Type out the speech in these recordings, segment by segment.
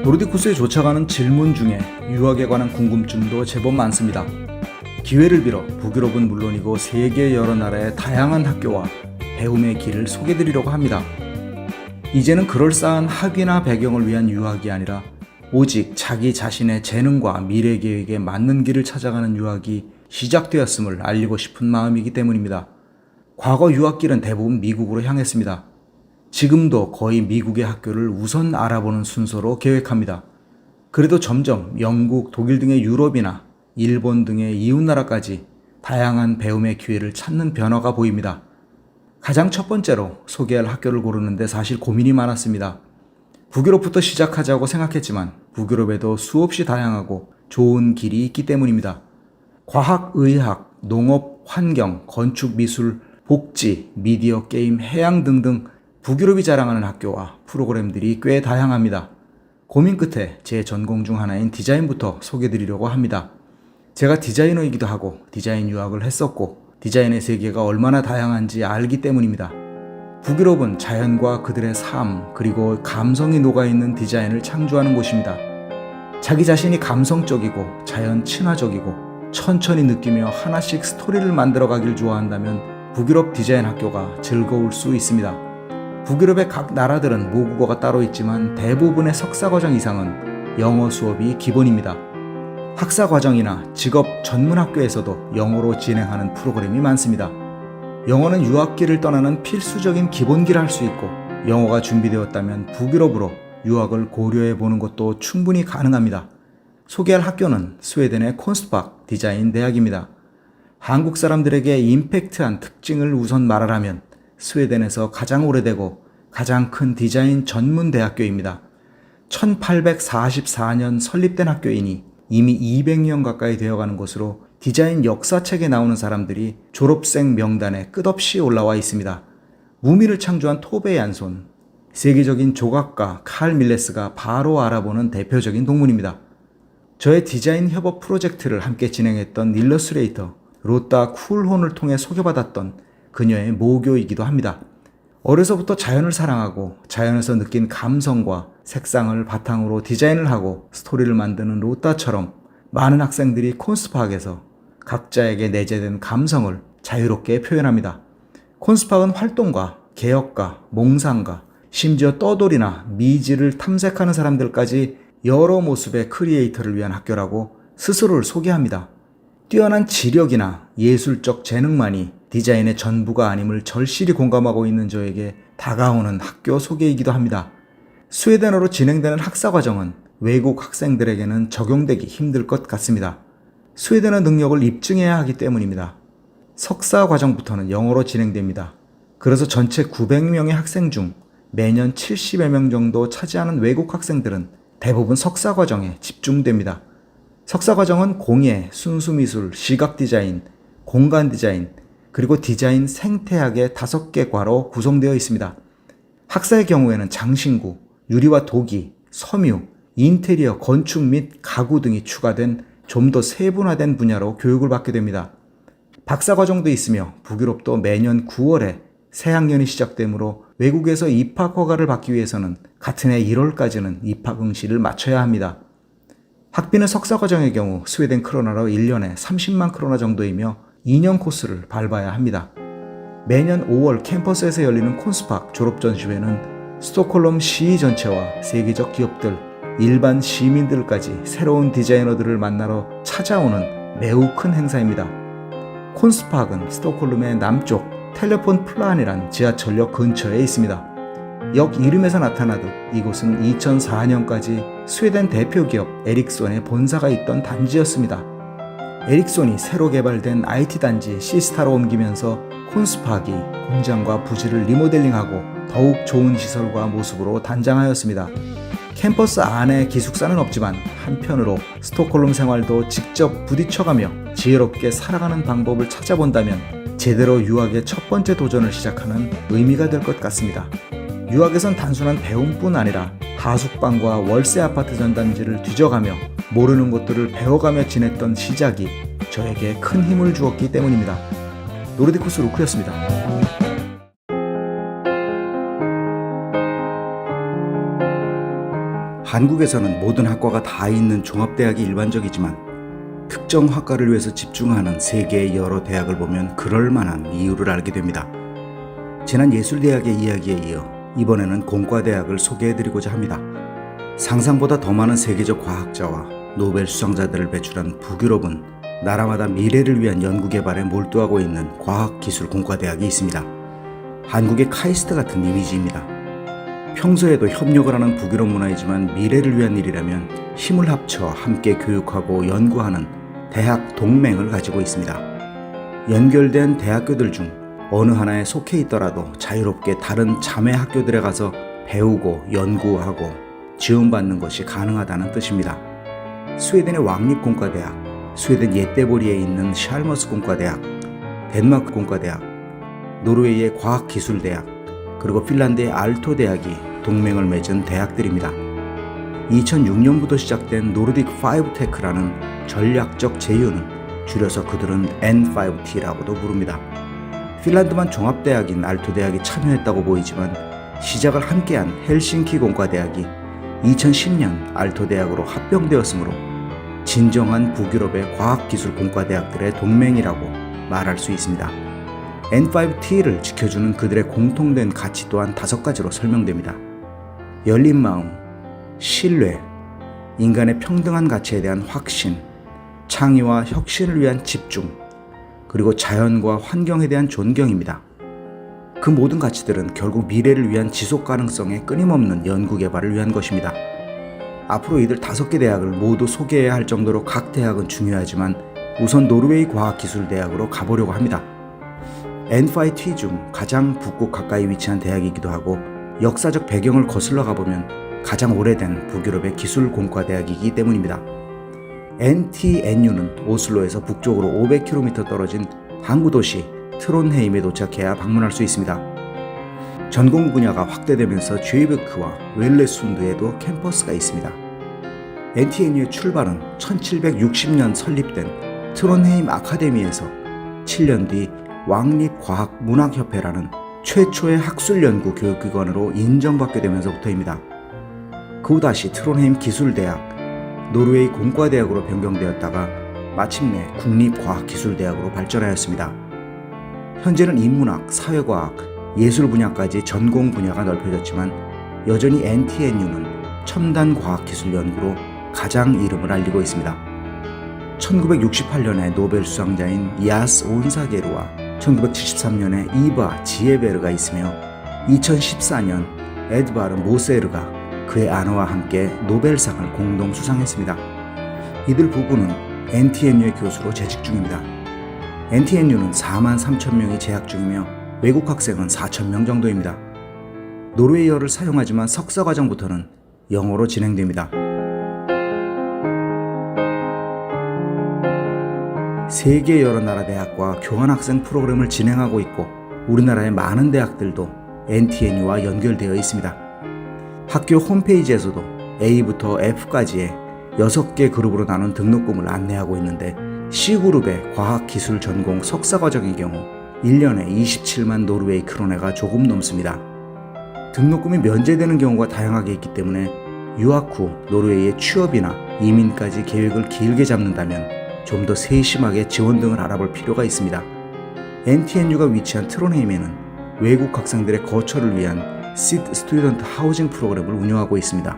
노르디쿠스에 쫓아가는 질문 중에 유학에 관한 궁금증도 제법 많습니다. 기회를 빌어 북유럽은 물론이고 세계 여러 나라의 다양한 학교와 배움의 길을 소개드리려고 합니다. 이제는 그럴싸한 학위나 배경을 위한 유학이 아니라 오직 자기 자신의 재능과 미래 계획에 맞는 길을 찾아가는 유학이 시작되었음을 알리고 싶은 마음이기 때문입니다. 과거 유학길은 대부분 미국으로 향했습니다. 지금도 거의 미국의 학교를 우선 알아보는 순서로 계획합니다. 그래도 점점 영국, 독일 등의 유럽이나 일본 등의 이웃나라까지 다양한 배움의 기회를 찾는 변화가 보입니다. 가장 첫 번째로 소개할 학교를 고르는데 사실 고민이 많았습니다. 북유럽부터 시작하자고 생각했지만 북유럽에도 수없이 다양하고 좋은 길이 있기 때문입니다. 과학, 의학, 농업, 환경, 건축, 미술, 복지, 미디어, 게임, 해양 등등 북유럽이 자랑하는 학교와 프로그램들이 꽤 다양합니다. 고민 끝에 제 전공 중 하나인 디자인부터 소개드리려고 합니다. 제가 디자이너이기도 하고 디자인 유학을 했었고 디자인의 세계가 얼마나 다양한지 알기 때문입니다. 북유럽은 자연과 그들의 삶 그리고 감성이 녹아있는 디자인을 창조하는 곳입니다. 자기 자신이 감성적이고 자연 친화적이고 천천히 느끼며 하나씩 스토리를 만들어가길 좋아한다면 북유럽 디자인 학교가 즐거울 수 있습니다. 북유럽의 각 나라들은 모국어가 따로 있지만 대부분의 석사과정 이상은 영어 수업이 기본입니다. 학사과정이나 직업 전문학교에서도 영어로 진행하는 프로그램이 많습니다. 영어는 유학길을 떠나는 필수적인 기본기를 할 수 있고 영어가 준비되었다면 북유럽으로 유학을 고려해 보는 것도 충분히 가능합니다. 소개할 학교는 스웨덴의 콘스팍 디자인 대학입니다. 한국 사람들에게 임팩트한 특징을 우선 말하라면 스웨덴에서 가장 오래되고 가장 큰 디자인 전문 대학교입니다. 1844년 설립된 학교이니 이미 200년 가까이 되어가는 것으로 디자인 역사책에 나오는 사람들이 졸업생 명단에 끝없이 올라와 있습니다. 무미를 창조한 토베 얀손, 세계적인 조각가 칼 밀레스가 바로 알아보는 대표적인 동문입니다. 저의 디자인 협업 프로젝트를 함께 진행했던 일러스트레이터 로따 쿨혼을 통해 소개받았던 그녀의 모교이기도 합니다. 어려서부터 자연을 사랑하고 자연에서 느낀 감성과 색상을 바탕으로 디자인을 하고 스토리를 만드는 로따처럼 많은 학생들이 콘스팍에서 각자에게 내재된 감성을 자유롭게 표현합니다. 콘스팍은 활동가, 개혁가, 몽상가, 심지어 떠돌이나 미지를 탐색하는 사람들까지 여러 모습의 크리에이터를 위한 학교라고 스스로를 소개합니다. 뛰어난 지력이나 예술적 재능만이 디자인의 전부가 아님을 절실히 공감하고 있는 저에게 다가오는 학교 소개이기도 합니다. 스웨덴어로 진행되는 학사과정은 외국 학생들에게는 적용되기 힘들 것 같습니다. 스웨덴어 능력을 입증해야 하기 때문입니다. 석사과정부터는 영어로 진행됩니다. 그래서 전체 900명의 학생 중 매년 70여 명 정도 차지하는 외국 학생들은 대부분 석사과정에 집중됩니다. 석사과정은 공예, 순수미술, 시각디자인, 공간디자인, 그리고 디자인 생태학의 5개 과로 구성되어 있습니다. 학사의 경우에는 장신구, 유리와 도기, 섬유, 인테리어, 건축 및 가구 등이 추가된 좀 더 세분화된 분야로 교육을 받게 됩니다. 박사과정도 있으며 북유럽도 매년 9월에 새학년이 시작되므로 외국에서 입학 허가를 받기 위해서는 같은 해 1월까지는 입학 응시를 마쳐야 합니다. 학비는 석사과정의 경우 스웨덴 크로나로 1년에 30만 크로나 정도이며 2년 코스를 밟아야 합니다. 매년 5월 캠퍼스에서 열리는 콘스팍 졸업전시회는 스톡홀름 시위 전체와 세계적 기업들, 일반 시민들까지 새로운 디자이너들을 만나러 찾아오는 매우 큰 행사입니다. 콘스팍은 스톡홀름의 남쪽 텔레폰 플란이란 지하철역 근처에 있습니다. 역 이름에서 나타나듯 이곳은 2004년까지 스웨덴 대표 기업 에릭손의 본사가 있던 단지였습니다. 에릭손이 새로 개발된 IT 단지 시스타로 옮기면서 콘스팍이 공장과 부지를 리모델링하고 더욱 좋은 시설과 모습으로 단장하였습니다. 캠퍼스 안에 기숙사는 없지만 한편으로 스톡홀름 생활도 직접 부딪혀가며 지혜롭게 살아가는 방법을 찾아본다면 제대로 유학의 첫 번째 도전을 시작하는 의미가 될 것 같습니다. 유학에선 단순한 배움뿐 아니라 하숙방과 월세 아파트 전단지를 뒤져가며 모르는 것들을 배워가며 지냈던 시작이 저에게 큰 힘을 주었기 때문입니다. 노르디쿠스 루크였습니다. 한국에서는 모든 학과가 다 있는 종합대학이 일반적이지만 특정 학과를 위해서 집중하는 세계의 여러 대학을 보면 그럴 만한 이유를 알게 됩니다. 지난 예술대학의 이야기에 이어 이번에는 공과대학을 소개해드리고자 합니다. 상상보다 더 많은 세계적 과학자와 노벨 수상자들을 배출한 북유럽은 나라마다 미래를 위한 연구개발에 몰두하고 있는 과학기술공과대학이 있습니다. 한국의 카이스트 같은 이미지입니다. 평소에도 협력을 하는 북유럽 문화이지만 미래를 위한 일이라면 힘을 합쳐 함께 교육하고 연구하는 대학 동맹을 가지고 있습니다. 연결된 대학교들 중 어느 하나에 속해 있더라도 자유롭게 다른 자매 학교들에 가서 배우고 연구하고 지원받는 것이 가능하다는 뜻입니다. 스웨덴의 왕립공과대학, 스웨덴 옛대보리에 있는 샬머스 공과대학, 덴마크 공과대학, 노르웨이의 과학기술대학, 그리고 핀란드의 알토 대학이 동맹을 맺은 대학들입니다. 2006년부터 시작된 노르딕 5테크라는 전략적 제휴는 줄여서 그들은 N5T라고도 부릅니다. 핀란드만 종합대학인 알토 대학이 참여했다고 보이지만 시작을 함께한 헬싱키 공과대학이 2010년 알토 대학으로 합병되었으므로 진정한 북유럽의 과학기술 공과대학들의 동맹이라고 말할 수 있습니다. N5T를 지켜주는 그들의 공통된 가치 또한 5가지로 설명됩니다. 열린 마음, 신뢰, 인간의 평등한 가치에 대한 확신, 창의와 혁신을 위한 집중, 그리고 자연과 환경에 대한 존경입니다. 그 모든 가치들은 결국 미래를 위한 지속 가능성의 끊임없는 연구 개발을 위한 것입니다. 앞으로 이들 5개 대학을 모두 소개해야 할 정도로 각 대학은 중요하지만 우선 노르웨이 과학기술대학으로 가보려고 합니다. N5T 중 가장 북극 가까이 위치한 대학이기도 하고 역사적 배경을 거슬러 가보면 가장 오래된 북유럽의 기술공과대학이기 때문입니다. NTNU는 오슬로에서 북쪽으로 500km 떨어진 항구도시 트론헤임에 도착해야 방문할 수 있습니다. 전공 분야가 확대되면서 죄이베크와 웰레순드에도 캠퍼스가 있습니다. NTNU의 출발은 1760년 설립된 트론헤임 아카데미에서 7년 뒤 왕립과학문학협회라는 최초의 학술연구 교육기관으로 인정받게 되면서부터입니다. 그 후 다시 트론헤임 기술대학, 노르웨이 공과대학으로 변경되었다가 마침내 국립과학기술대학으로 발전하였습니다. 현재는 인문학, 사회과학, 예술 분야까지 전공 분야가 넓혀졌지만 여전히 NTNU는 첨단 과학기술 연구로 가장 이름을 알리고 있습니다. 1968년에 노벨 수상자인 야스 온사게르와 1973년에 이바 지에베르가 있으며 2014년 에드바르 모세르가 그의 아내와 함께 노벨상을 공동 수상했습니다. 이들 부부는 NTNU의 교수로 재직 중입니다. NTNU는 4만 3천 명이 재학 중이며 외국 학생은 4천 명 정도입니다. 노르웨이어를 사용하지만 석사 과정부터는 영어로 진행됩니다. 세계 여러 나라 대학과 교환학생 프로그램을 진행하고 있고 우리나라의 많은 대학들도 NTNU와 연결되어 있습니다. 학교 홈페이지에서도 A부터 F까지의 6개 그룹으로 나눈 등록금을 안내하고 있는데 C그룹의 과학기술 전공 석사 과정의 경우 1년에 27만 노르웨이 크로네가 조금 넘습니다. 등록금이 면제되는 경우가 다양하게 있기 때문에 유학 후 노르웨이의 취업이나 이민까지 계획을 길게 잡는다면 좀 더 세심하게 지원 등을 알아볼 필요가 있습니다. NTNU가 위치한 트론헤임에는 외국 학생들의 거처를 위한 시드 스튜던트 하우징 프로그램을 운영하고 있습니다.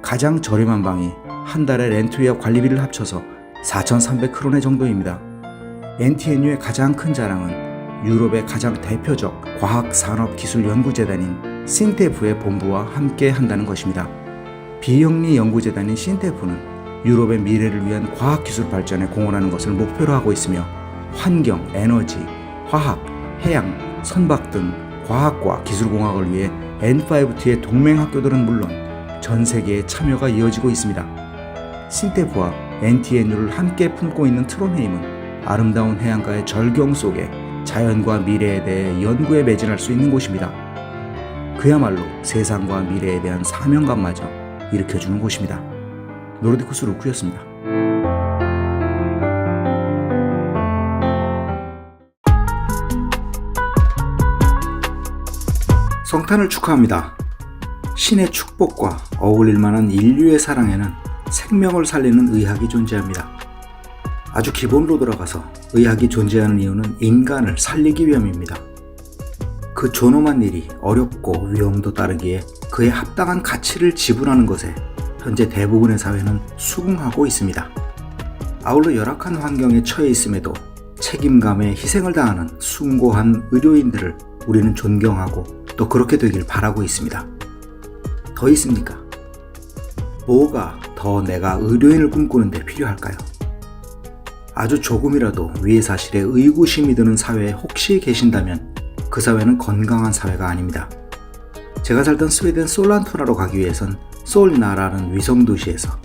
가장 저렴한 방이 한 달에 렌트비와 관리비를 합쳐서 4,300크로네 정도입니다. NTNU의 가장 큰 자랑은 유럽의 가장 대표적 과학산업기술연구재단인 신테프의 본부와 함께 한다는 것입니다. 비영리 연구재단인 신테프는 유럽의 미래를 위한 과학기술 발전에 공헌하는 것을 목표로 하고 있으며 환경, 에너지, 화학, 해양, 선박 등 과학과 기술공학을 위해 N5T의 동맹학교들은 물론 전 세계에 참여가 이어지고 있습니다. 신테프와 NTNU를 함께 품고 있는 트론헤임은 아름다운 해안가의 절경 속에 자연과 미래에 대해 연구에 매진할 수 있는 곳입니다. 그야말로 세상과 미래에 대한 사명감마저 일으켜주는 곳입니다. 노르디쿠스 루크였습니다. 성탄을 축하합니다. 신의 축복과 어울릴 만한 인류의 사랑에는 생명을 살리는 의학이 존재합니다. 아주 기본으로 돌아가서 의학이 존재하는 이유는 인간을 살리기 위함입니다. 그 존엄한 일이 어렵고 위험도 따르기에 그에 합당한 가치를 지불하는 것에 현재 대부분의 사회는 수긍하고 있습니다. 아울러 열악한 환경에 처해 있음에도 책임감에 희생을 다하는 숭고한 의료인들을 우리는 존경하고 또 그렇게 되길 바라고 있습니다. 더 있습니까? 뭐가 더 내가 의료인을 꿈꾸는데 필요할까요? 아주 조금이라도 위의 사실에 의구심이 드는 사회에 혹시 계신다면 그 사회는 건강한 사회가 아닙니다. 제가 살던 스웨덴 솔란투나로 가기 위해선 솔나라는 위성도시에서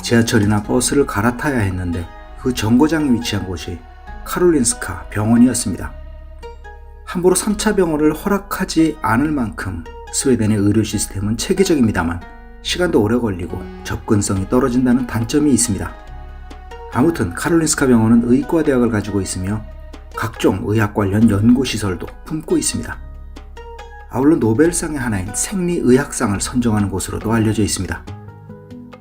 지하철이나 버스를 갈아타야 했는데 그 정거장이 위치한 곳이 카롤린스카 병원이었습니다. 함부로 3차 병원을 허락하지 않을 만큼 스웨덴의 의료 시스템은 체계적입니다만 시간도 오래 걸리고 접근성이 떨어진다는 단점이 있습니다. 아무튼 카롤린스카 병원은 의과대학을 가지고 있으며 각종 의학 관련 연구시설도 품고 있습니다. 아울러 노벨상의 하나인 생리의학상을 선정하는 곳으로도 알려져 있습니다.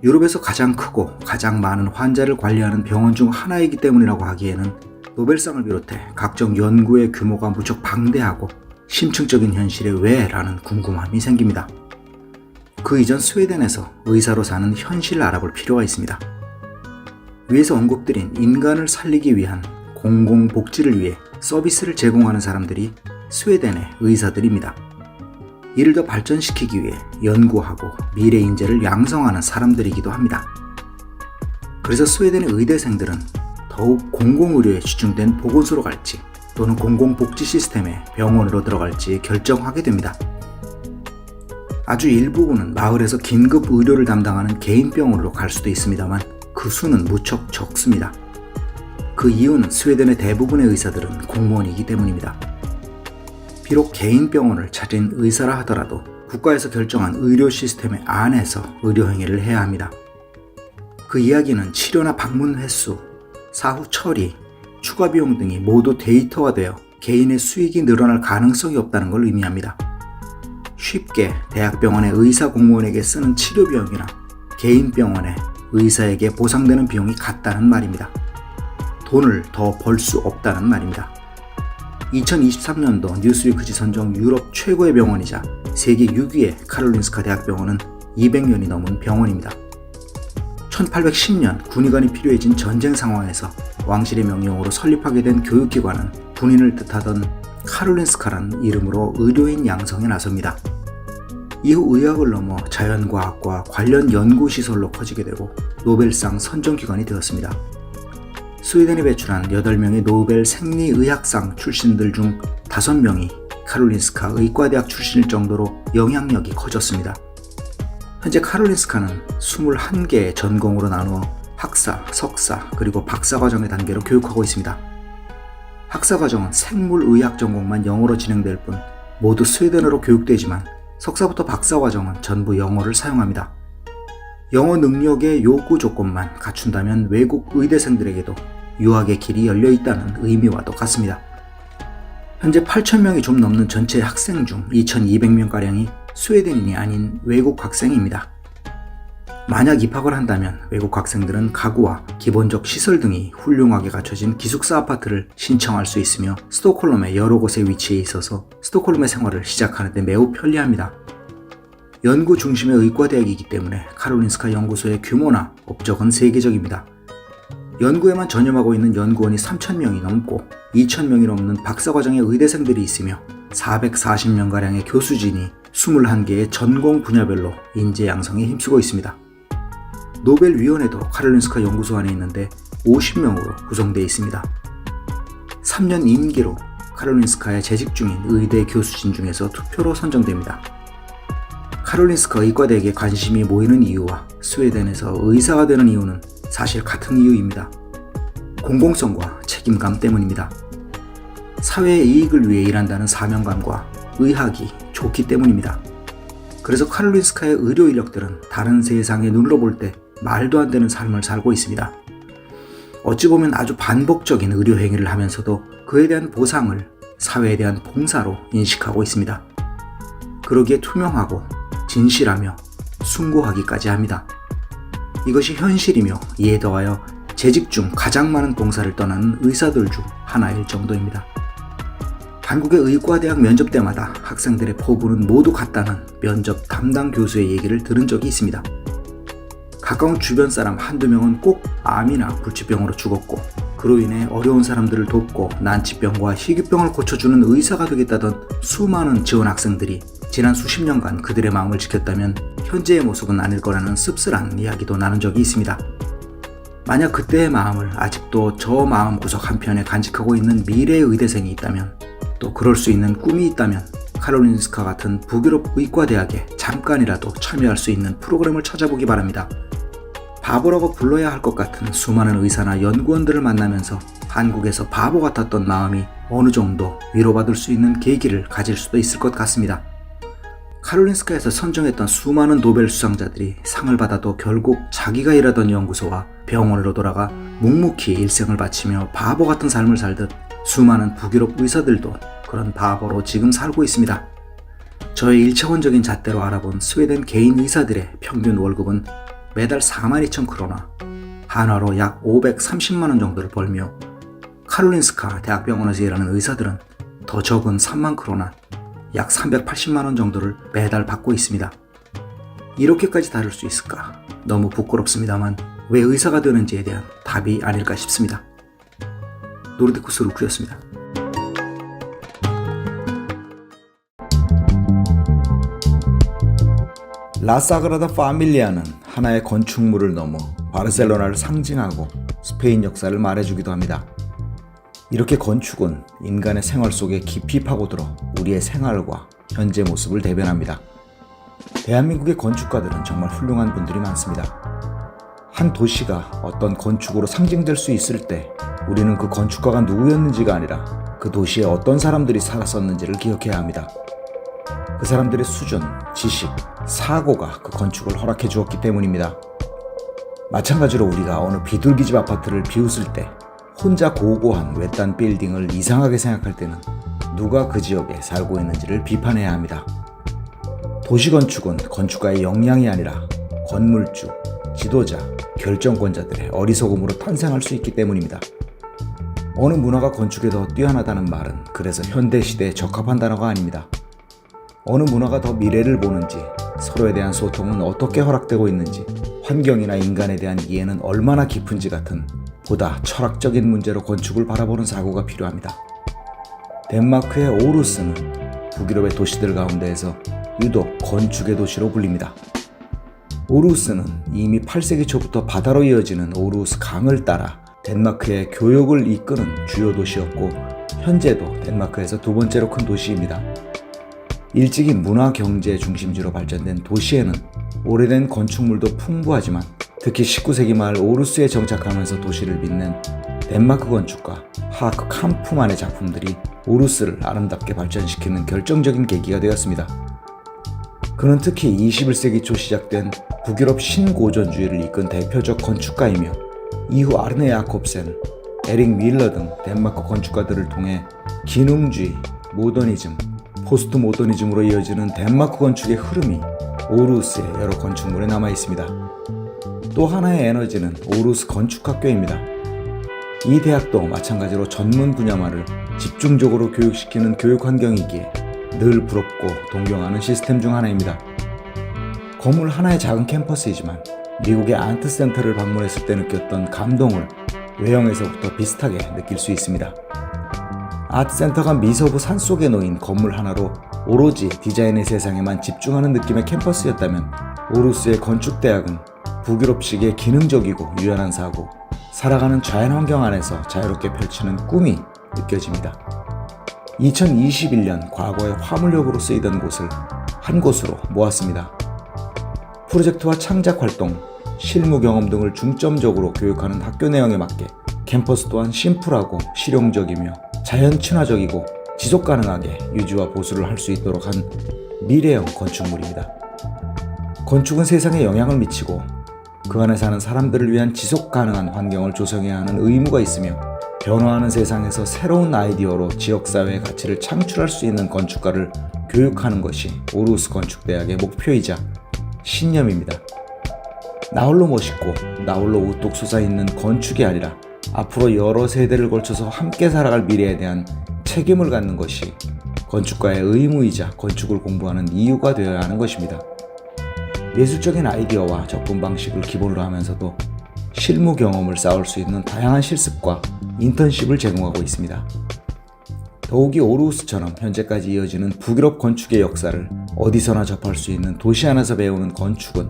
유럽에서 가장 크고 가장 많은 환자를 관리하는 병원 중 하나이기 때문이라고 하기에는 노벨상을 비롯해 각종 연구의 규모가 무척 방대하고 심층적인 현실에 왜? 라는 궁금함이 생깁니다. 그 이전 스웨덴에서 의사로 사는 현실을 알아볼 필요가 있습니다. 위에서 언급드린 인간을 살리기 위한 공공복지를 위해 서비스를 제공하는 사람들이 스웨덴의 의사들입니다. 이를 더 발전시키기 위해 연구하고 미래 인재를 양성하는 사람들이기도 합니다. 그래서 스웨덴의 의대생들은 더욱 공공의료에 집중된 보건소로 갈지 또는 공공복지 시스템의 병원으로 들어갈지 결정하게 됩니다. 아주 일부분은 마을에서 긴급 의료를 담당하는 개인 병원으로 갈 수도 있습니다만 그 수는 무척 적습니다. 그 이유는 스웨덴의 대부분의 의사들은 공무원이기 때문입니다. 비록 개인 병원을 차린 의사라 하더라도 국가에서 결정한 의료 시스템의 안에서 의료 행위를 해야 합니다. 그 이야기는 치료나 방문 횟수, 사후 처리, 추가 비용 등이 모두 데이터화되어 개인의 수익이 늘어날 가능성이 없다는 걸 의미합니다. 쉽게 대학병원의 의사 공무원에게 쓰는 치료 비용이나 개인 병원의 의사에게 보상되는 비용이 같다는 말입니다. 돈을 더 벌 수 없다는 말입니다. 2023년도 뉴스위크 지선정 유럽 최고의 병원이자 세계 6위의 카롤린스카 대학병원은 200년이 넘은 병원입니다. 1810년 군의관이 필요해진 전쟁 상황에서 왕실의 명령으로 설립하게 된 교육기관은 군인을 뜻하던 카롤린스카라는 이름으로 의료인 양성에 나섭니다. 이후 의학을 넘어 자연과학과 관련 연구시설로 커지게 되고 노벨상 선정기관이 되었습니다. 스웨덴이 배출한 8명의 노벨 생리의학상 출신들 중 5명이 카롤린스카 의과대학 출신일 정도로 영향력이 커졌습니다. 현재 카롤린스카는 21개의 전공으로 나누어 학사, 석사, 그리고 박사과정의 단계로 교육하고 있습니다. 학사과정은 생물의학 전공만 영어로 진행될 뿐 모두 스웨덴어로 교육되지만 석사부터 박사과정은 전부 영어를 사용합니다. 영어 능력의 요구 조건만 갖춘다면 외국 의대생들에게도 유학의 길이 열려 있다는 의미와도 같습니다. 현재 8,000명이 좀 넘는 전체 학생 중 2,200명가량이 스웨덴인이 아닌 외국 학생입니다. 만약 입학을 한다면 외국 학생들은 가구와 기본적 시설 등이 훌륭하게 갖춰진 기숙사 아파트를 신청할 수 있으며 스톡홀름의 여러 곳에 위치해 있어서 스톡홀름의 생활을 시작하는 데 매우 편리합니다. 연구 중심의 의과대학이기 때문에 카롤린스카 연구소의 규모나 업적은 세계적입니다. 연구에만 전념하고 있는 연구원이 3,000명이 넘고 2,000명이 넘는 박사과정의 의대생들이 있으며 440명가량의 교수진이 21개의 전공 분야별로 인재 양성에 힘쓰고 있습니다. 노벨위원회도 카롤린스카 연구소 안에 있는데 50명으로 구성되어 있습니다. 3년 임기로 카롤린스카에 재직 중인 의대 교수진 중에서 투표로 선정됩니다. 카롤린스카 의과대학에 관심이 모이는 이유와 스웨덴에서 의사가 되는 이유는 사실 같은 이유입니다. 공공성과 책임감 때문입니다. 사회의 이익을 위해 일한다는 사명감과 의학이 좋기 때문입니다. 그래서 카롤린스카의 의료 인력들은 다른 세상에 눈으로 볼 때 말도 안 되는 삶을 살고 있습니다. 어찌 보면 아주 반복적인 의료 행위를 하면서도 그에 대한 보상을 사회에 대한 봉사로 인식하고 있습니다. 그러기에 투명하고 진실하며 숭고하기까지 합니다. 이것이 현실이며 이에 더하여 재직 중 가장 많은 봉사를 떠나는 의사들 중 하나일 정도입니다. 한국의 의과대학 면접 때마다 학생들의 포부는 모두 같다는 면접 담당 교수의 얘기를 들은 적이 있습니다. 가까운 주변 사람 한두 명은 꼭 암이나 불치병으로 죽었고 그로 인해 어려운 사람들을 돕고 난치병과 희귀병을 고쳐주는 의사가 되겠다던 수많은 지원 학생들이 지난 수십 년간 그들의 마음을 지켰다면 현재의 모습은 아닐 거라는 씁쓸한 이야기도 나눈 적이 있습니다. 만약 그때의 마음을 아직도 저 마음구석 한편에 간직하고 있는 미래의 의대생이 있다면, 또 그럴 수 있는 꿈이 있다면 카롤린스카 같은 북유럽 의과대학에 잠깐이라도 참여할 수 있는 프로그램을 찾아보기 바랍니다. 바보라고 불러야 할 것 같은 수많은 의사나 연구원들을 만나면서 한국에서 바보 같았던 마음이 어느 정도 위로받을 수 있는 계기를 가질 수도 있을 것 같습니다. 카롤린스카에서 선정했던 수많은 노벨 수상자들이 상을 받아도 결국 자기가 일하던 연구소와 병원으로 돌아가 묵묵히 일생을 바치며 바보 같은 삶을 살듯 수많은 북유럽 의사들도 그런 바보로 지금 살고 있습니다. 저의 일차원적인 잣대로 알아본 스웨덴 개인 의사들의 평균 월급은 매달 42,000크로나, 한화로 약 530만원 정도를 벌며 카롤린스카 대학병원에서 일하는 의사들은 더 적은 3만 크로나, 약 380만원 정도를 매달 받고 있습니다. 이렇게까지 다를 수 있을까? 너무 부끄럽습니다만 왜 의사가 되는지에 대한 답이 아닐까 싶습니다. 노르디쿠스 루크였습니다. 라사그라다 파밀리아는 하나의 건축물을 넘어 바르셀로나를 상징하고 스페인 역사를 말해주기도 합니다. 이렇게 건축은 인간의 생활 속에 깊이 파고들어 우리의 생활과 현재 모습을 대변합니다. 대한민국의 건축가들은 정말 훌륭한 분들이 많습니다. 한 도시가 어떤 건축으로 상징될 수 있을 때 우리는 그 건축가가 누구였는지가 아니라 그 도시에 어떤 사람들이 살았었는지를 기억해야 합니다. 그 사람들의 수준, 지식, 사고가 그 건축을 허락해 주었기 때문입니다. 마찬가지로 우리가 어느 비둘기집 아파트를 비웃을 때 혼자 고고한 외딴 빌딩을 이상하게 생각할 때는 누가 그 지역에 살고 있는지를 비판해야 합니다. 도시건축은 건축가의 역량이 아니라 건물주, 지도자, 결정권자들의 어리석음으로 탄생할 수 있기 때문입니다. 어느 문화가 건축에 더 뛰어나다는 말은 그래서 현대시대에 적합한 단어가 아닙니다. 어느 문화가 더 미래를 보는지, 서로에 대한 소통은 어떻게 허락되고 있는지, 환경이나 인간에 대한 이해는 얼마나 깊은지 같은 보다 철학적인 문제로 건축을 바라보는 사고가 필요합니다. 덴마크의 오르스는 북유럽의 도시들 가운데에서 유독 건축의 도시로 불립니다. 오르스는 이미 8세기 초부터 바다로 이어지는 오르스 강을 따라 덴마크의 교역을 이끄는 주요 도시였고 현재도 덴마크에서 두 번째로 큰 도시입니다. 일찍이 문화 경제 중심지로 발전된 도시에는 오래된 건축물도 풍부하지만 특히 19세기 말 오르스에 정착하면서 도시를 빛낸 덴마크 건축가 하크 캄프만의 작품들이 오르스를 아름답게 발전시키는 결정적인 계기가 되었습니다. 그는 특히 21세기 초 시작된 북유럽 신고전주의를 이끈 대표적 건축가이며 이후 아르네 야콥센, 에릭 밀러 등 덴마크 건축가들을 통해 기능주의, 모더니즘, 포스트 모더니즘으로 이어지는 덴마크 건축의 흐름이 오르스의 여러 건축물에 남아 있습니다. 또 하나의 에너지는 오르스 건축학교입니다. 이 대학도 마찬가지로 전문 분야만을 집중적으로 교육시키는 교육 환경이기에 늘 부럽고 동경하는 시스템 중 하나입니다. 건물 하나의 작은 캠퍼스이지만 미국의 아트센터를 방문했을 때 느꼈던 감동을 외형에서부터 비슷하게 느낄 수 있습니다. 아트센터가 미서부 산속에 놓인 건물 하나로 오로지 디자인의 세상에만 집중하는 느낌의 캠퍼스였다면 오르스의 건축대학은 북유럽식의 기능적이고 유연한 사고, 살아가는 자연환경 안에서 자유롭게 펼치는 꿈이 느껴집니다. 2021년 과거의 화물역으로 쓰이던 곳을 한 곳으로 모았습니다. 프로젝트와 창작 활동, 실무 경험 등을 중점적으로 교육하는 학교 내용에 맞게 캠퍼스 또한 심플하고 실용적이며 자연 친화적이고 지속 가능하게 유지와 보수를 할 수 있도록 한 미래형 건축물입니다. 건축은 세상에 영향을 미치고 그 안에 사는 사람들을 위한 지속 가능한 환경을 조성해야 하는 의무가 있으며 변화하는 세상에서 새로운 아이디어로 지역사회의 가치를 창출할 수 있는 건축가를 교육하는 것이 오르스 건축대학의 목표이자 신념입니다. 나홀로 멋있고 나홀로 우뚝 솟아있는 건축이 아니라 앞으로 여러 세대를 걸쳐서 함께 살아갈 미래에 대한 책임을 갖는 것이 건축가의 의무이자 건축을 공부하는 이유가 되어야 하는 것입니다. 예술적인 아이디어와 접근 방식을 기본으로 하면서도 실무 경험을 쌓을 수 있는 다양한 실습과 인턴십을 제공하고 있습니다. 더욱이 오르우스처럼 현재까지 이어지는 북유럽 건축의 역사를 어디서나 접할 수 있는 도시 안에서 배우는 건축은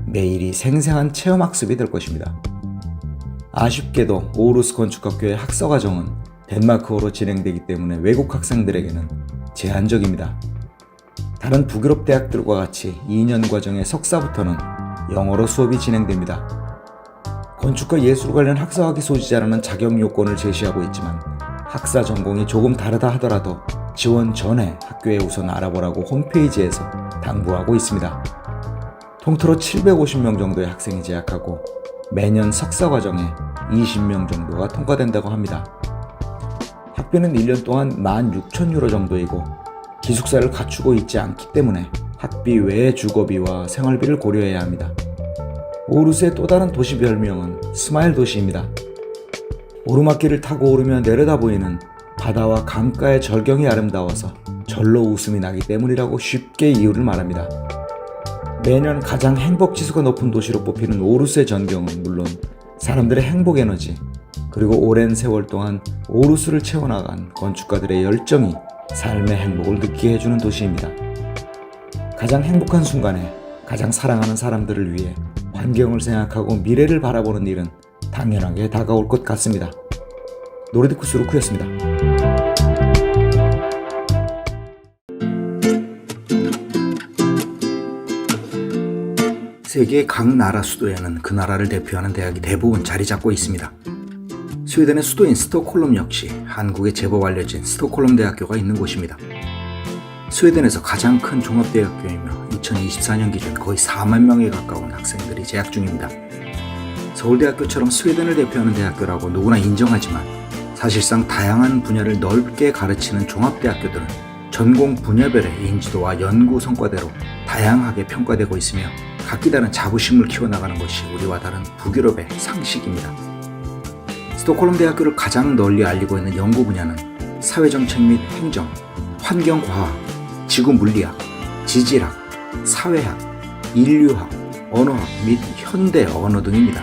매일이 생생한 체험학습이 될 것입니다. 아쉽게도 오르우스 건축학교의 학사과정은 덴마크어로 진행되기 때문에 외국 학생들에게는 제한적입니다. 다른 북유럽 대학들과 같이 2년 과정의 석사부터는 영어로 수업이 진행됩니다. 건축과 예술 관련 학사학위 소지자라는 자격 요건을 제시하고 있지만 학사 전공이 조금 다르다 하더라도 지원 전에 학교에 우선 알아보라고 홈페이지에서 당부하고 있습니다. 통틀어 750명 정도의 학생이 재학하고 매년 석사 과정에 20명 정도가 통과된다고 합니다. 학비는 1년 동안 16,000유로 정도이고 기숙사를 갖추고 있지 않기 때문에 학비 외에 주거비와 생활비를 고려해야 합니다. 오르스의 또 다른 도시 별명은 스마일 도시입니다. 오르막길을 타고 오르면 내려다 보이는 바다와 강가의 절경이 아름다워서 절로 웃음이 나기 때문이라고 쉽게 이유를 말합니다. 매년 가장 행복지수가 높은 도시로 뽑히는 오르스의 전경은 물론 사람들의 행복 에너지 그리고 오랜 세월 동안 오르스를 채워나간 건축가들의 열정이 삶의 행복을 느끼게 해주는 도시입니다. 가장 행복한 순간에 가장 사랑하는 사람들을 위해 환경을 생각하고 미래를 바라보는 일은 당연하게 다가올 것 같습니다. 노르디쿠스 루크였습니다. 세계의 각 나라 수도에는 그 나라를 대표하는 대학이 대부분 자리 잡고 있습니다. 스웨덴의 수도인 스톡홀름 역시 한국에 제법 알려진 스톡홀름 대학교가 있는 곳입니다. 스웨덴에서 가장 큰 종합대학교이며 2024년 기준 거의 4만 명에 가까운 학생들이 재학 중입니다. 서울대학교처럼 스웨덴을 대표하는 대학교라고 누구나 인정하지만 사실상 다양한 분야를 넓게 가르치는 종합대학교들은 전공 분야별의 인지도와 연구 성과대로 다양하게 평가되고 있으며 각기 다른 자부심을 키워나가는 것이 우리와 다른 북유럽의 상식입니다. 스톡홀름 대학교를 가장 널리 알리고 있는 연구 분야는 사회정책 및 행정, 환경과학, 지구물리학, 지질학, 사회학, 인류학, 언어학 및 현대 언어 등입니다.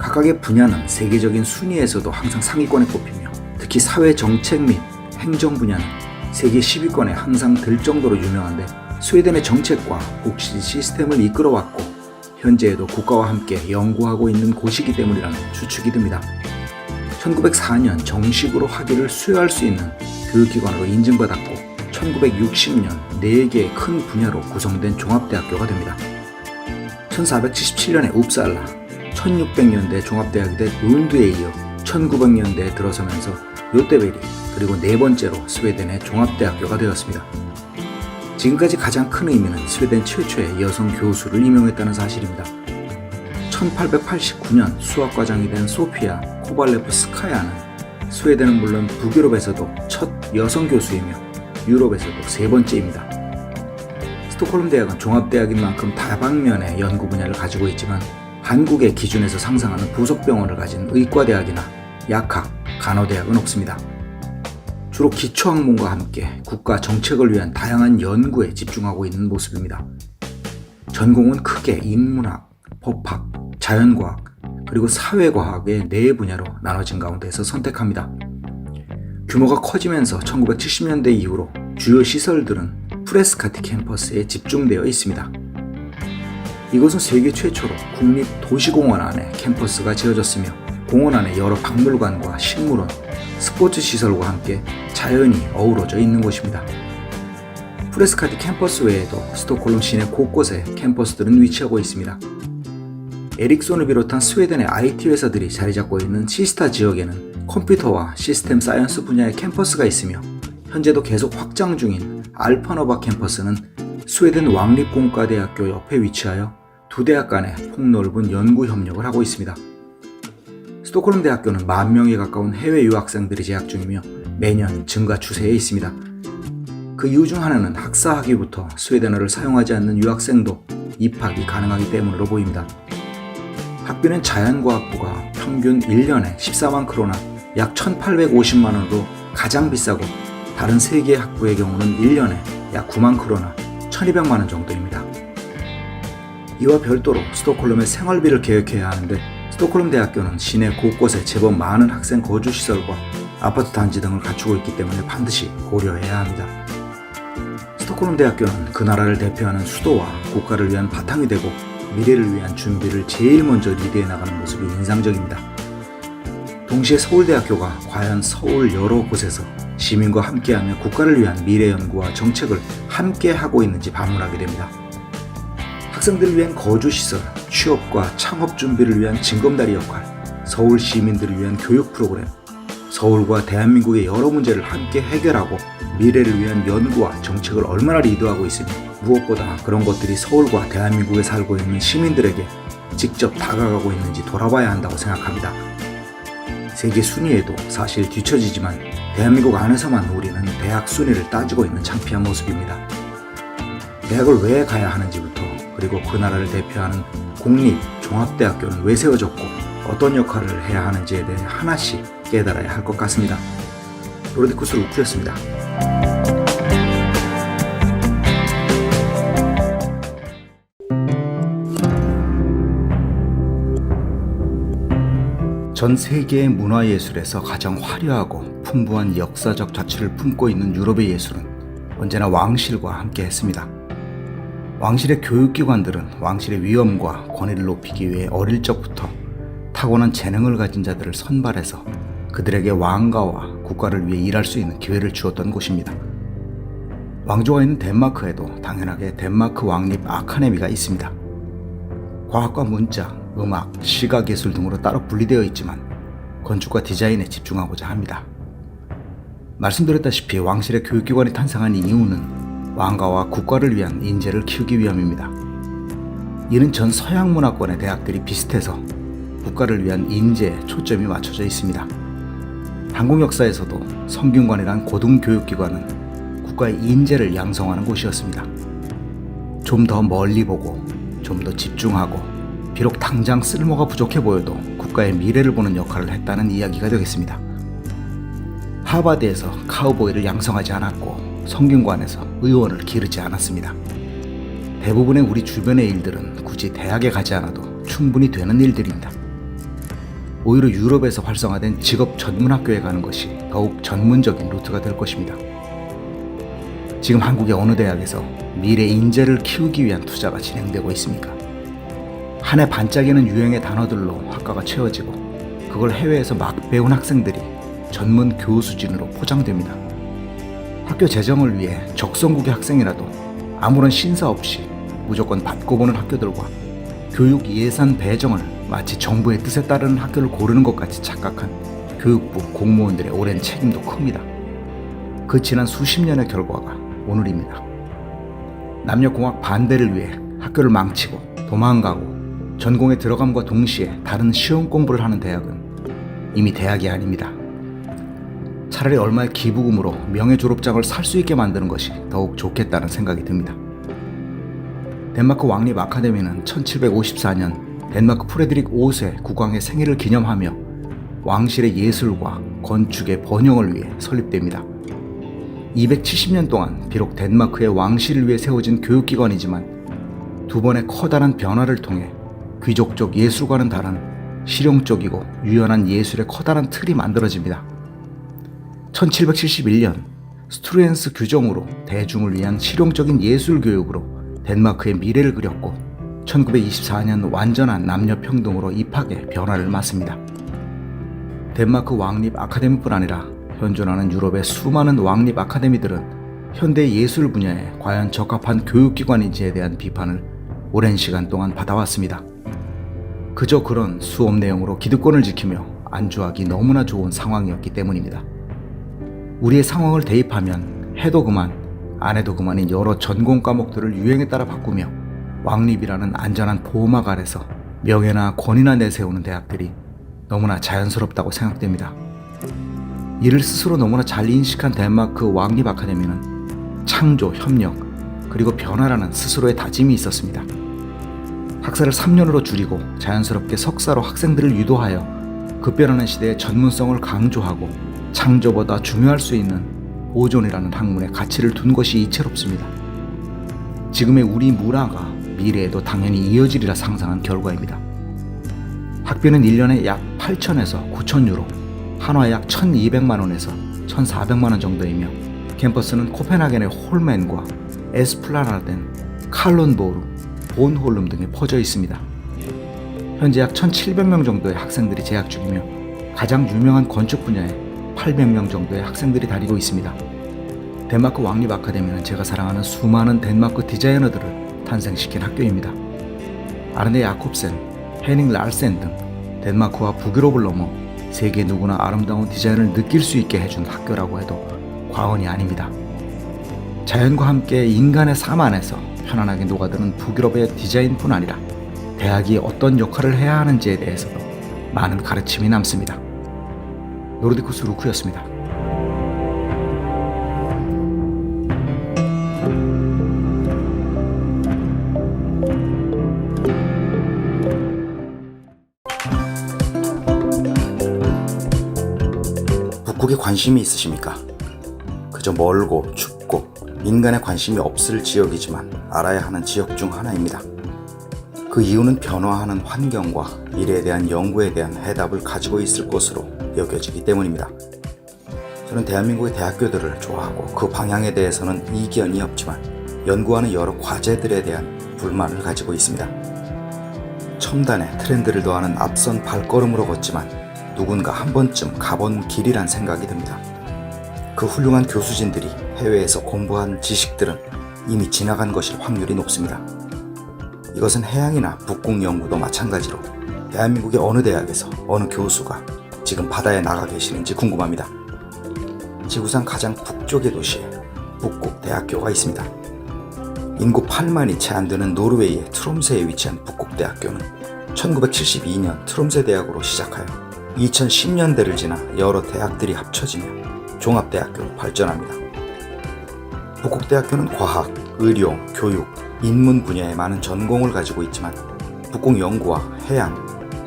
각각의 분야는 세계적인 순위에서도 항상 상위권에 꼽히며 특히 사회정책 및 행정 분야는 세계 10위권에 항상 들 정도로 유명한데 스웨덴의 정책과 복지 시스템을 이끌어왔고 현재에도 국가와 함께 연구하고 있는 곳이기 때문이라는 추측이 듭니다. 1904년 정식으로 학위를 수여할 수 있는 교육기관으로 인증받았고 1960년 4개의 큰 분야로 구성된 종합대학교가 됩니다. 1477년에 웁살라, 1600년대 종합대학이 된 룬드에 이어 1900년대에 들어서면서 요테베리 그리고 네 번째로 스웨덴의 종합대학교가 되었습니다. 지금까지 가장 큰 의미는 스웨덴 최초의 여성 교수를 임용했다는 사실입니다. 1889년 수학과장이 된 소피아 코발레프스카야는 스웨덴은 물론 북유럽에서도 첫 여성 교수이며 유럽에서도 세 번째입니다. 스톡홀름 대학은 종합대학인 만큼 다방면의 연구 분야를 가지고 있지만 한국의 기준에서 상상하는 부속병원을 가진 의과대학이나 약학, 간호대학은 없습니다. 주로 기초학문과 함께 국가 정책을 위한 다양한 연구에 집중하고 있는 모습입니다. 전공은 크게 인문학, 법학, 자연과학, 그리고 사회과학의 네 분야로 나눠진 가운데서 선택합니다. 규모가 커지면서 1970년대 이후로 주요 시설들은 프레스카티 캠퍼스에 집중되어 있습니다. 이곳은 세계 최초로 국립도시공원 안에 캠퍼스가 지어졌으며 공원 안에 여러 박물관과 식물원, 스포츠 시설과 함께 자연이 어우러져 있는 곳입니다. 프레스카티 캠퍼스 외에도 스톡홀름 시내 곳곳에 캠퍼스들은 위치하고 있습니다. 에릭손을 비롯한 스웨덴의 IT 회사들이 자리 잡고 있는 시스타 지역에는 컴퓨터와 시스템 사이언스 분야의 캠퍼스가 있으며 현재도 계속 확장 중인 알파노바 캠퍼스는 스웨덴 왕립공과대학교 옆에 위치하여 두 대학 간에 폭넓은 연구 협력을 하고 있습니다. 스톡홀름 대학교는 10,000명에 가까운 해외 유학생들이 재학 중이며 매년 증가 추세에 있습니다. 그 그 이유 중 하나는 학사 학위부터 스웨덴어를 사용하지 않는 유학생도 입학이 가능하기 때문으로 보입니다. 학비는 자연과학부가 평균 1년에 14만 크로나 약 1,850만 원으로 가장 비싸고, 다른 3개의 학부의 경우는 1년에 약 9만 크로나 1,200만 원 정도입니다. 이와 별도로 스톡홀름의 생활비를 계획해야 하는데, 스톡홀름 대학교는 시내 곳곳에 제법 많은 학생 거주시설과 아파트 단지 등을 갖추고 있기 때문에 반드시 고려해야 합니다. 스톡홀름 대학교는 그 나라를 대표하는 수도와 국가를 위한 바탕이 되고, 미래를 위한 준비를 제일 먼저 리드해 나가는 모습이 인상적입니다. 동시에 서울대학교가 과연 서울 여러 곳에서 시민과 함께하며 국가를 위한 미래 연구와 정책을 함께 하고 있는지 반문하게 됩니다. 학생들을 위한 거주시설, 취업과 창업 준비를 위한 징검다리 역할, 서울 시민들을 위한 교육 프로그램, 서울과 대한민국의 여러 문제를 함께 해결하고 미래를 위한 연구와 정책을 얼마나 리드하고 있으니, 무엇보다 그런 것들이 서울과 대한민국에 살고 있는 시민들에게 직접 다가가고 있는지 돌아봐야 한다고 생각합니다. 세계 순위에도 사실 뒤처지지만 대한민국 안에서만 우리는 대학 순위를 따지고 있는 창피한 모습입니다. 대학을 왜 가야 하는지부터, 그리고 그 나라를 대표하는 공립, 종합대학교는 왜 세워졌고 어떤 역할을 해야 하는지에 대해 하나씩 깨달아야 할 것 같습니다. 노르디쿠스 루크였습니다. 전 세계의 문화예술에서 가장 화려하고 풍부한 역사적 자취를 품고 있는 유럽의 예술은 언제나 왕실과 함께 했습니다. 왕실의 교육기관들은 왕실의 위엄과 권위를 높이기 위해 어릴 적부터 타고난 재능을 가진 자들을 선발해서 그들에게 왕가와 국가를 위해 일할 수 있는 기회를 주었던 곳입니다. 왕조가 있는 덴마크에도 당연하게 덴마크 왕립 아카데미가 있습니다. 과학과 문자, 음악, 시각예술 등으로 따로 분리되어 있지만 건축과 디자인에 집중하고자 합니다. 말씀드렸다시피 왕실의 교육기관이 탄생한 이유는 왕가와 국가를 위한 인재를 키우기 위함입니다. 이는 전 서양 문화권의 대학들이 비슷해서 국가를 위한 인재에 초점이 맞춰져 있습니다. 한국 역사에서도 성균관이란 고등교육기관은 국가의 인재를 양성하는 곳이었습니다. 좀 더 멀리 보고 좀 더 집중하고 비록 당장 쓸모가 부족해 보여도 국가의 미래를 보는 역할을 했다는 이야기가 되겠습니다. 하버드에서 카우보이를 양성하지 않았고 성균관에서 의원을 기르지 않았습니다. 대부분의 우리 주변의 일들은 굳이 대학에 가지 않아도 충분히 되는 일들입니다. 오히려 유럽에서 활성화된 직업 전문학교에 가는 것이 더욱 전문적인 루트가 될 것입니다. 지금 한국의 어느 대학에서 미래 인재를 키우기 위한 투자가 진행되고 있습니까? 한 해 반짝이는 유행의 단어들로 학과가 채워지고 그걸 해외에서 막 배운 학생들이 전문 교수진으로 포장됩니다. 학교 재정을 위해 적성국의 학생이라도 아무런 심사 없이 무조건 받고 보는 학교들과 교육 예산 배정을 마치 정부의 뜻에 따르는 학교를 고르는 것 같이 착각한 교육부 공무원들의 오랜 책임도 큽니다. 그 지난 수십 년의 결과가 오늘입니다. 남녀공학 반대를 위해 학교를 망치고 도망가고 전공에 들어감과 동시에 다른 시험 공부를 하는 대학은 이미 대학이 아닙니다. 차라리 얼마의 기부금으로 명예 졸업장을 살 수 있게 만드는 것이 더욱 좋겠다는 생각이 듭니다. 덴마크 왕립 아카데미는 1754년 덴마크 프레드릭 5세 국왕의 생일을 기념하며 왕실의 예술과 건축의 번영을 위해 설립됩니다. 270년 동안 비록 덴마크의 왕실을 위해 세워진 교육기관이지만 두 번의 커다란 변화를 통해 귀족적 예술과는 다른 실용적이고 유연한 예술의 커다란 틀이 만들어집니다. 1771년 스트루엔스 규정으로 대중을 위한 실용적인 예술 교육으로 덴마크의 미래를 그렸고 1924년 완전한 남녀 평등으로 입학의 변화를 맞습니다. 덴마크 왕립 아카데미뿐 아니라 현존하는 유럽의 수많은 왕립 아카데미들은 현대 예술 분야에 과연 적합한 교육기관인지에 대한 비판을 오랜 시간 동안 받아왔습니다. 그저 그런 수업 내용으로 기득권을 지키며 안주하기 너무나 좋은 상황이었기 때문입니다. 우리의 상황을 대입하면 해도 그만, 안 해도 그만인 여러 전공 과목들을 유행에 따라 바꾸며 왕립이라는 안전한 보호막 아래서 명예나 권위나 내세우는 대학들이 너무나 자연스럽다고 생각됩니다. 이를 스스로 너무나 잘 인식한 덴마크 왕립 아카데미는 창조, 협력, 그리고 변화라는 스스로의 다짐이 있었습니다. 학사를 3년으로 줄이고 자연스럽게 석사로 학생들을 유도하여 급변하는 시대의 전문성을 강조하고 창조보다 중요할 수 있는 보존이라는 학문에 가치를 둔 것이 이채롭습니다. 지금의 우리 문화가 미래에도 당연히 이어지리라 상상한 결과입니다. 학비는 1년에 약 8천에서 9천 유로, 한화 약 1,200만 원에서 1,400만 원 정도이며 캠퍼스는 코펜하겐의 홀멘과 에스플라나덴, 칼론보루, 본홀름 등에 퍼져 있습니다. 현재 약 1,700명 정도의 학생들이 재학 중이며 가장 유명한 건축 분야에 800명 정도의 학생들이 다니고 있습니다. 덴마크 왕립 아카데미는 제가 사랑하는 수많은 덴마크 디자이너들을 탄생시킨 학교입니다. 아르네 야콥센, 헤닝 랄센 등 덴마크와 북유럽을 넘어 세계 누구나 아름다운 디자인을 느낄 수 있게 해준 학교라고 해도 과언이 아닙니다. 자연과 함께 인간의 삶 안에서 편안하게 녹아드는 북유럽의 디자인뿐 아니라 대학이 어떤 역할을 해야 하는지에 대해서도 많은 가르침이 남습니다. 노르디쿠스 루크였습니다. 북극에 관심이 있으십니까? 그저 멀고 춥고 인간의 관심이 없을 지역이지만 알아야 하는 지역 중 하나입니다. 그 이유는 변화하는 환경과 미래에 대한 연구에 대한 해답을 가지고 있을 것으로 여겨지기 때문입니다. 저는 대한민국의 대학교들을 좋아하고 그 방향에 대해서는 이견이 없지만 연구하는 여러 과제들에 대한 불만을 가지고 있습니다. 첨단의 트렌드를 더하는 앞선 발걸음으로 걷지만 누군가 한 번쯤 가본 길이란 생각이 듭니다. 그 훌륭한 교수진들이 해외에서 공부한 지식들은 이미 지나간 것일 확률이 높습니다. 이것은 해양이나 북극 연구도 마찬가지로 대한민국의 어느 대학에서 어느 교수가 지금 바다에 나가 계시는지 궁금합니다. 지구상 가장 북쪽의 도시에 북극대학교가 있습니다. 인구 8만이 채 안 되는 노르웨이의 트롬세에 위치한 북극대학교는 1972년 트롬세 대학으로 시작하여 2010년대를 지나 여러 대학들이 합쳐지며 종합대학교로 발전합니다. 북극대학교는 과학, 의료, 교육, 인문 분야에 많은 전공을 가지고 있지만 북극 연구와 해양,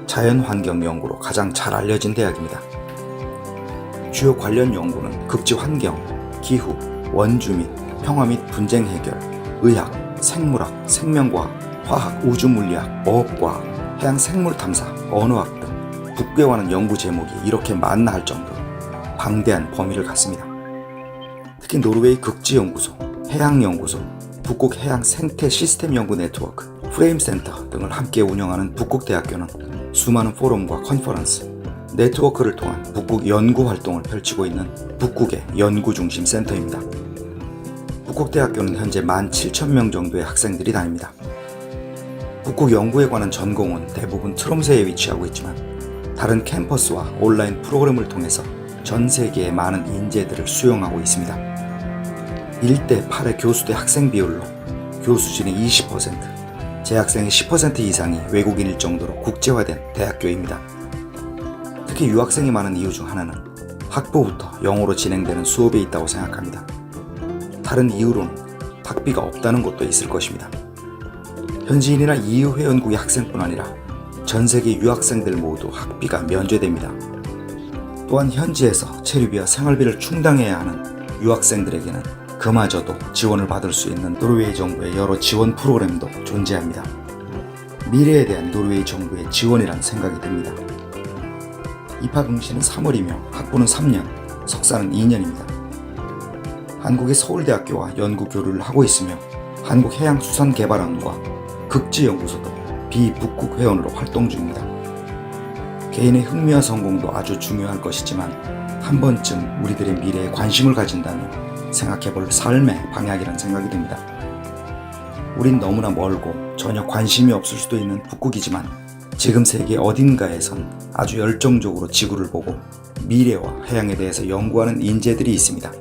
자연환경 연구로 가장 잘 알려진 대학입니다. 주요 관련 연구는 극지 환경, 기후, 원주 및 평화 및 분쟁 해결, 의학, 생물학, 생명과학, 화학, 우주물리학, 어업과학, 해양 생물 탐사, 언어학 등 북극에 관한 연구 제목이 이렇게 많나 할 정도로 방대한 범위를 갖습니다. 특히 노르웨이 극지연구소, 해양연구소, 북극 해양 생태 시스템 연구 네트워크, 프레임 센터 등을 함께 운영하는 북극대학교는 수많은 포럼과 컨퍼런스, 네트워크를 통한 북극 연구 활동을 펼치고 있는 북극의 연구중심 센터입니다. 북극대학교는 현재 17,000명 정도의 학생들이 다닙니다. 북극 연구에 관한 전공은 대부분 트롬세에 위치하고 있지만 다른 캠퍼스와 온라인 프로그램을 통해서 전 세계의 많은 인재들을 수용하고 있습니다. 1대 8의 교수대 학생 비율로 교수진의 20%, 재학생의 10% 이상이 외국인일 정도로 국제화된 대학교입니다. 특히 유학생이 많은 이유 중 하나는 학부부터 영어로 진행되는 수업이 있다고 생각합니다. 다른 이유로는 학비가 없다는 것도 있을 것입니다. 현지인이나 EU 회원국의 학생뿐 아니라 전 세계 유학생들 모두 학비가 면제됩니다. 또한 현지에서 체류비와 생활비를 충당해야 하는 유학생들에게는 그마저도 지원을 받을 수 있는 노르웨이 정부의 여러 지원 프로그램도 존재합니다. 미래에 대한 노르웨이 정부의 지원이란 생각이 듭니다. 입학 응시는 3월이며 학부는 3년, 석사는 2년입니다. 한국의 서울대학교와 연구 교류를 하고 있으며 한국해양수산개발원과 극지연구소도 비북극 회원으로 활동 중입니다. 개인의 흥미와 성공도 아주 중요할 것이지만 한 번쯤 우리들의 미래에 관심을 가진다면 생각해볼 삶의 방향이란 생각이 듭니다. 우린 너무나 멀고 전혀 관심이 없을 수도 있는 북극이지만 지금 세계 어딘가에선 아주 열정적으로 지구를 보고 미래와 해양에 대해서 연구하는 인재들이 있습니다.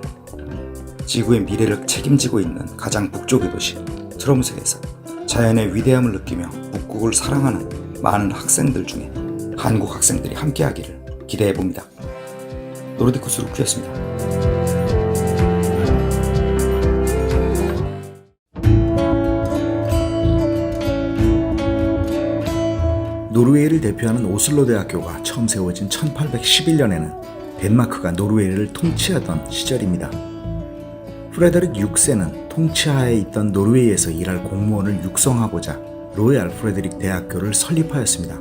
지구의 미래를 책임지고 있는 가장 북쪽의 도시 트롬스에서 자연의 위대함을 느끼며 북극을 사랑하는 많은 학생들 중에 한국 학생들이 함께하기를 기대해봅니다. 노르디쿠스 루크였습니다. 노르웨이를 대표하는 오슬로 대학교가 처음 세워진 1811년에는 덴마크가 노르웨이를 통치하던 시절입니다. 프레데릭 6세는 통치하에 있던 노르웨이에서 일할 공무원을 육성하고자 로얄 프레데릭 대학교를 설립하였습니다.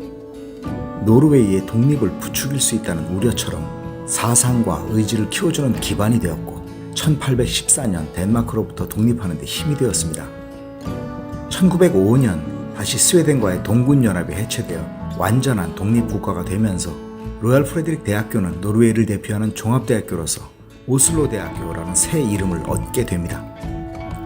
노르웨이의 독립을 부추길 수 있다는 우려처럼 사상과 의지를 키워주는 기반이 되었고 1814년 덴마크로부터 독립하는 데 힘이 되었습니다. 1905년 다시 스웨덴과의 동군연합이 해체되어 완전한 독립국가가 되면서 로얄 프레데릭 대학교는 노르웨이를 대표하는 종합대학교로서 오슬로 대학교라는 새 이름을 얻게 됩니다.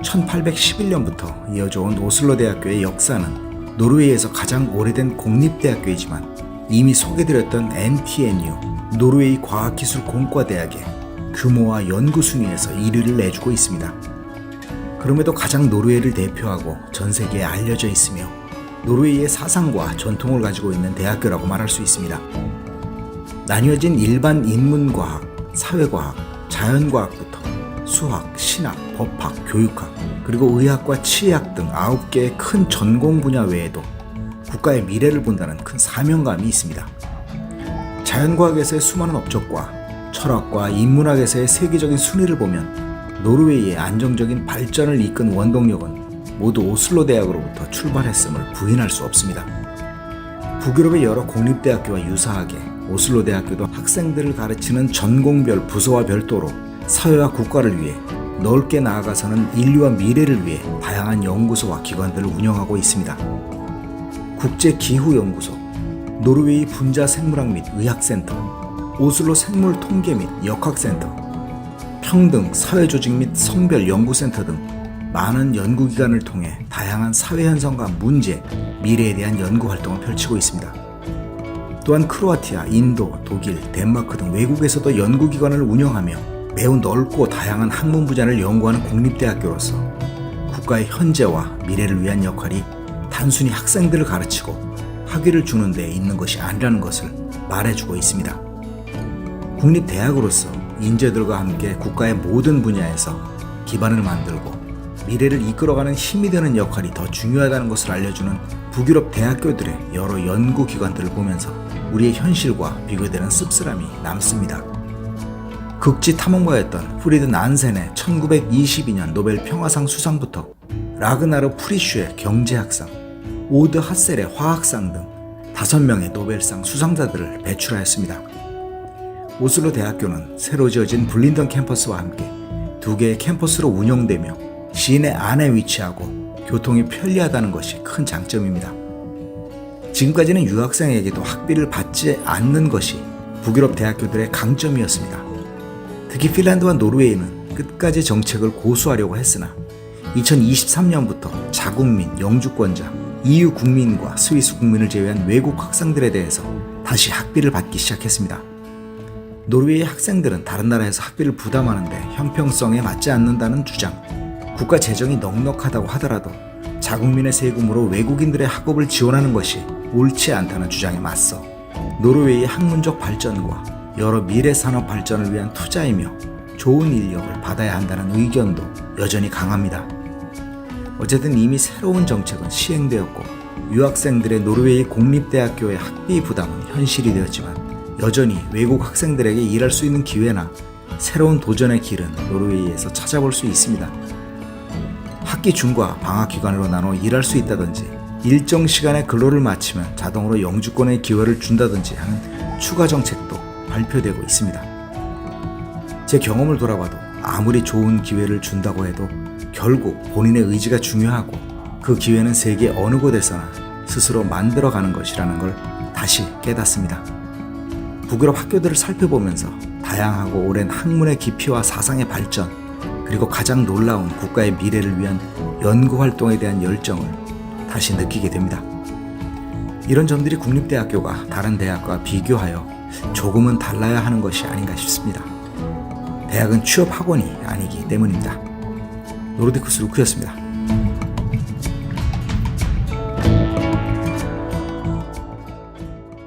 1811년부터 이어져온 오슬로 대학교의 역사는 노르웨이에서 가장 오래된 공립대학교이지만 이미 소개드렸던 NTNU 노르웨이 과학기술공과대학의 규모와 연구 순위에서 1위를 내주고 있습니다. 그럼에도 가장 노르웨이를 대표하고 전 세계에 알려져 있으며 노르웨이의 사상과 전통을 가지고 있는 대학교라고 말할 수 있습니다. 나뉘어진 일반 인문과학, 사회과학, 자연과학부터 수학, 신학, 법학, 교육학, 그리고 의학과 치의학 등 9개의 큰 전공 분야 외에도 국가의 미래를 본다는 큰 사명감이 있습니다. 자연과학에서의 수많은 업적과 철학과 인문학에서의 세계적인 순위를 보면 노르웨이의 안정적인 발전을 이끈 원동력은 모두 오슬로 대학으로부터 출발했음을 부인할 수 없습니다. 북유럽의 여러 공립대학교와 유사하게 오슬로 대학교도 학생들을 가르치는 전공별 부서와 별도로 사회와 국가를 위해 넓게 나아가서는 인류와 미래를 위해 다양한 연구소와 기관들을 운영하고 있습니다. 국제기후연구소, 노르웨이 분자생물학 및 의학센터, 오슬로 생물통계 및 역학센터, 평등, 사회조직 및 성별 연구센터 등 많은 연구기관을 통해 다양한 사회현상과 문제, 미래에 대한 연구활동을 펼치고 있습니다. 또한 크로아티아, 인도, 독일, 덴마크 등 외국에서도 연구기관을 운영하며 매우 넓고 다양한 학문 분야를 연구하는 공립대학교로서 국가의 현재와 미래를 위한 역할이 단순히 학생들을 가르치고 학위를 주는 데 있는 것이 아니라는 것을 말해주고 있습니다. 국립대학으로서 인재들과 함께 국가의 모든 분야에서 기반을 만들고 미래를 이끌어가는 힘이 되는 역할이 더 중요하다는 것을 알려주는 북유럽 대학교들의 여러 연구기관들을 보면서 우리의 현실과 비교되는 씁쓸함이 남습니다. 극지 탐험가였던 프리드 난센의 1922년 노벨 평화상 수상부터 라그나르 프리슈의 경제학상, 오드 하셀의 화학상 등 5명의 노벨상 수상자들을 배출하였습니다. 오슬로 대학교는 새로 지어진 블린던 캠퍼스와 함께 2개의 캠퍼스로 운영되며 시내 안에 위치하고 교통이 편리하다는 것이 큰 장점입니다. 지금까지는 유학생에게도 학비를 받지 않는 것이 북유럽 대학교들의 강점이었습니다. 특히 핀란드와 노르웨이는 끝까지 정책을 고수하려고 했으나 2023년부터 자국 민 영주권자, EU 국민과 스위스 국민을 제외한 외국 학생들에 대해서 다시 학비를 받기 시작했습니다. 노르웨이 학생들은 다른 나라에서 학비를 부담하는데 형평성에 맞지 않는다는 주장, 국가 재정이 넉넉하다고 하더라도 자국민의 세금으로 외국인들의 학업을 지원하는 것이 옳지 않다는 주장에 맞서 노르웨이의 학문적 발전과 여러 미래 산업 발전을 위한 투자이며 좋은 인력을 받아야 한다는 의견도 여전히 강합니다. 어쨌든 이미 새로운 정책은 시행되었고 유학생들의 노르웨이 공립대학교의 학비 부담은 현실이 되었지만 여전히 외국 학생들에게 일할 수 있는 기회나 새로운 도전의 길은 노르웨이에서 찾아볼 수 있습니다. 학기 중과 방학 기간으로 나눠 일할 수 있다든지 일정 시간의 근로를 마치면 자동으로 영주권의 기회를 준다든지 하는 추가 정책도 발표되고 있습니다. 제 경험을 돌아봐도 아무리 좋은 기회를 준다고 해도 결국 본인의 의지가 중요하고 그 기회는 세계 어느 곳에서나 스스로 만들어가는 것이라는 걸 다시 깨닫습니다. 북유럽 학교들을 살펴보면서 다양하고 오랜 학문의 깊이와 사상의 발전, 그리고 가장 놀라운 국가의 미래를 위한 연구활동에 대한 열정을 다시 느끼게 됩니다. 이런 점들이 국립대학교가 다른 대학과 비교하여 조금은 달라야 하는 것이 아닌가 싶습니다. 대학은 취업학원이 아니기 때문입니다. 노르디쿠스 루크였습니다.